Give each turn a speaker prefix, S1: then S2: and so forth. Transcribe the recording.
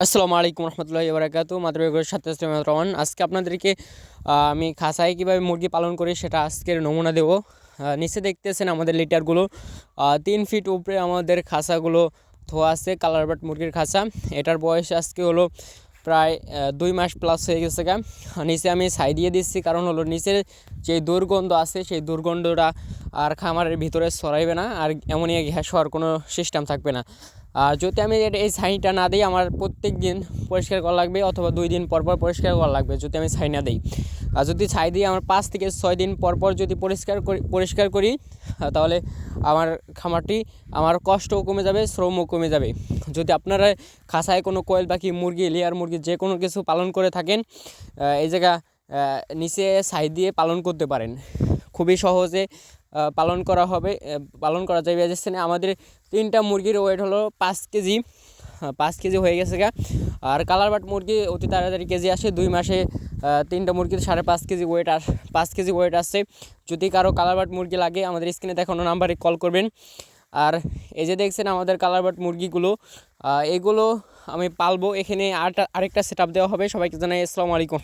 S1: আসসালামু আলাইকুম রহমতুল্লাহি বারাকাতু মাদ্রাসার সাথে রহমান। আজকে আপনাদেরকে আমি খাঁচায় কীভাবে মুরগি পালন করি সেটা আজকের নমুনা দেব। নিচে দেখতেছেন আমাদের লিটারগুলো 3 ফিট উপরে আমাদের খাঁচাগুলো ধোয়া আছে। কালার বাট মুরগির খাঁচা, এটার বয়স আজকে হলো প্রায় 2 মাস প্লাস হয়ে গেছে গা। নিচে আমি ছাই দিয়ে দিচ্ছি, কারণ হলো নিচের যে দুর্গন্ধ আছে সেই দুর্গন্ধটা আর খামারের ভিতরে ছড়াইবে না, আর অ্যামোনিয়া গ্যাস হওয়ার কোনো সিস্টেম থাকবে না। আর যদি আমি এই ছাইটা না দিই, আমার প্রত্যেক দিন পরিষ্কার করা লাগবে, অথবা 2 দিন পর পর পরিষ্কার করা লাগবে যদি আমি ছাই না দিই। আর যদি ছাই দিই আমার 5 থেকে 6 দিন পর পর যদি পরিষ্কার করি তাহলে আমার খামারটি, আমার কষ্টও কমে যাবে, শ্রমও কমে যাবে। যদি আপনারা খাঁচায় কোনো কোয়েল পাখি, মুরগি, লেয়ার মুরগি যে কোনো কিছু পালন করে থাকেন, এই জায়গা নিচে ছাই দিয়ে পালন করতে পারেন। খুবই সহজে পালন করা যাবে। আমাদের 3টা মুরগির ওয়েট হলো 5 কেজি, 5 কেজি হয়ে গেছে গা। আর কালার বাট মুরগি অতি তাড়াতাড়ি কেজি আসে, 2 মাসে 3টা মুরগির 5.5 কেজি ওয়েট 5 কেজি ওয়েট আসছে। যদি কারো কালার বাট মুরগি লাগে আমাদের স্ক্রিনে দেখানো নাম্বারে কল করবেন। আর এই যে দেখছেন আমাদের কালার বাট মুরগিগুলো, এগুলো আমি পালবো। এখানে আরেকটা সেট আপ দেওয়া হবে। সবাইকে জানাই আসসালামু আলাইকুম।